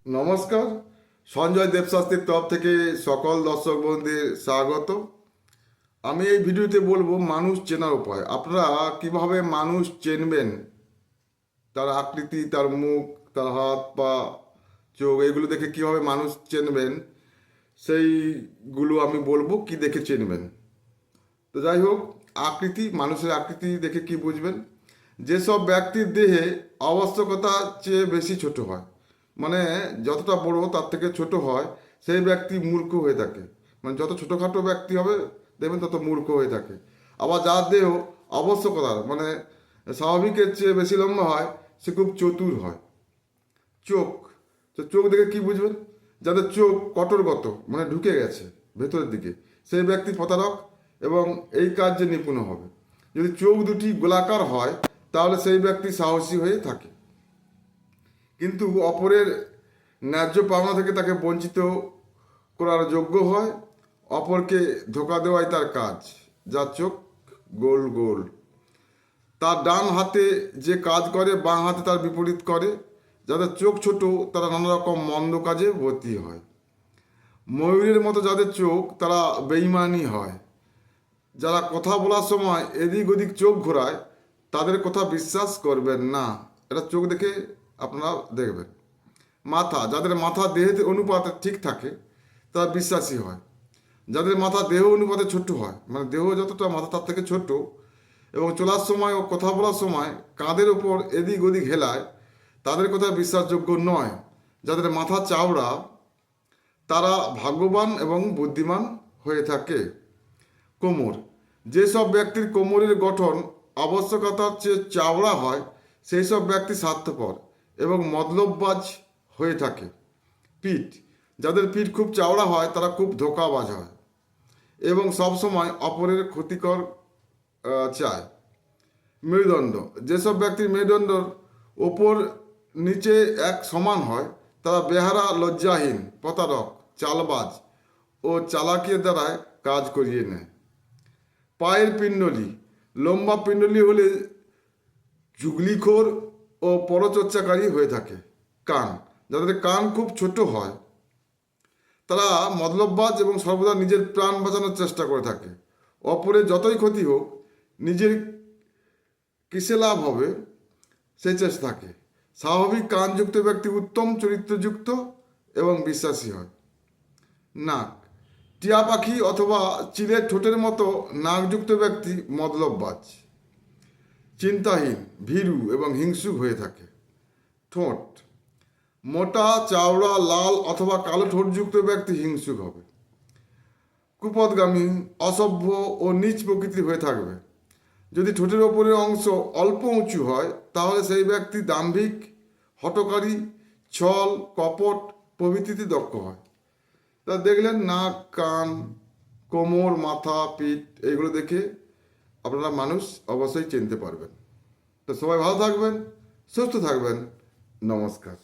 নমস্কার। সঞ্জয় দেবশাস্ত্রীর তরফ থেকে সকল দর্শক বন্ধুদের স্বাগত। আমি এই ভিডিওতে বলবো মানুষ চেনার উপায়। আপনারা কিভাবে মানুষ চিনবেন, তার আকৃতি, তার মুখ, তার হাত পা, চোখ, এগুলো দেখে কিভাবে মানুষ চিনবেন সেইগুলো আমি বলবো কি দেখে চিনবেন। তো যাই হোক, আকৃতি, মানুষের আকৃতি দেখে কি বুঝবেন? যেসব ব্যক্তির দেহে আবশ্যকতার চেয়ে বেশি ছোট হয়, মানে যতটা বড় তার থেকে ছোট হয়, সেই ব্যক্তি মূর্খ হয়ে থাকে। মানে যত ছোটোখাটো ব্যক্তি হবে দেখবেন তত মূর্খ হয়ে থাকে। আবার যার দেহ আবশ্যকতার মানে স্বাভাবিকের চেয়ে বেশি লম্বা হয়, সে খুব চতুর হয়। চোখ, তো চোখ দেখে কি বুঝবেন? যাদের চোখ কটরগত মানে ঢুকে গেছে ভেতরের দিকে, সেই ব্যক্তি প্রতারক এবং এই কার্যে নিপুণ হবে। যদি চোখ দুটি গোলাকার হয় তাহলে সেই ব্যক্তি সাহসী হয়ে থাকে, কিন্তু অপরের ন্যায্য পাওনা থেকে তাকে বঞ্চিত করার যোগ্য হয়। অপরকে ধোকা দেওয়াই তার কাজ। যার চোখ গোল গোল, তার ডান হাতে যে কাজ করে বাঁ হাতে তার বিপরীত করে। যাদের চোখ ছোট তারা নানা রকম মন্দ কাজে ভর্তি হয়। ময়ূরের মতো যাদের চোখ তারা বেইমানি হয়। যারা কথা বলার সময় এদিক ওদিক চোখ ঘোরায় তাদের কথা বিশ্বাস করবেন না। এটা চোখ দেখে আপনারা দেখবেন। মাথা, যাদের মাথা দেহের অনুপাতে ঠিক থাকে তারা বিশ্বাসী হয়। যাদের মাথা দেহ অনুপাতে ছোট হয়, মানে দেহ যতটা মাথা তার থেকে ছোট, এবং চলার সময় ও কথা বলার সময় কাঁধের ওপর এদিক ওদিক হেলায়, তাদের কথা বিশ্বাসযোগ্য নয়। যাদের মাথা চাওড়া তারা ভাগ্যবান এবং বুদ্ধিমান হয়ে থাকে। কোমর, যেসব ব্যক্তির কোমরের গঠন আবশ্যকতার চেয়ে চাওড়া হয় সেই সব ব্যক্তি স্বার্থপর এবং মতলববাজ হয়ে থাকে। পিঠ, যাদের পিঠ খুব চাওড়া হয় তারা খুব ধোঁকাবাজ হয় এবং সবসময় অপরের ক্ষতিকর চায়। মেরুদণ্ড, যেসব ব্যক্তির মেরুদণ্ডর ওপর নিচে এক সমান হয় তারা বেহারা, লজ্জাহীন, প্রতারক, চালবাজ ও চালাকির দ্বারায় কাজ করিয়ে নেয়। পায়ের পিণ্ডলি, লম্বা পিণ্ডলি হলে চুগলিখোর ও পরচর্চাকারী হয়ে থাকে। কান, যাদের কান খুব ছোট হয় তারা মতলববাজ এবং সর্বদা নিজের প্রাণ বাঁচানোর চেষ্টা করে থাকে। অপরের যতই ক্ষতি হোক নিজের কিসে লাভ হবে সেই চেষ্টা থাকে। স্বাভাবিক কানযুক্ত ব্যক্তি উত্তম চরিত্রযুক্ত এবং বিশ্বাসী হয়। নাক, টিয়া পাখি অথবা চিলের ঠোঁটের মতো নাকযুক্ত ব্যক্তি মতলববাজ, চিন্তাহীন, ভীরু এবং হিংসুক হয়ে থাকে। ঠোঁট, মোটা, চাওড়া, লাল অথবা কালো ঠোঁটযুক্ত ব্যক্তি হিংসুক হবে। কুপথগামী, অসভ্য ও নীচ প্রকৃতির হয়ে থাকবে। যদি ঠোঁটের ওপরের অংশ অল্প উঁচু হয় তাহলে সেই ব্যক্তি দাম্ভিক, হঠকারী, ছল, কপট প্রভৃতিতে দক্ষ হয়। তা দেখলেন, নাক, কান, কোমর, মাথা, পিঠ, এইগুলো দেখে আপনারা মানুষ অবশ্যই চিনতে পারবেন। তো সবাই ভালো থাকবেন, সুস্থ থাকবেন। নমস্কার।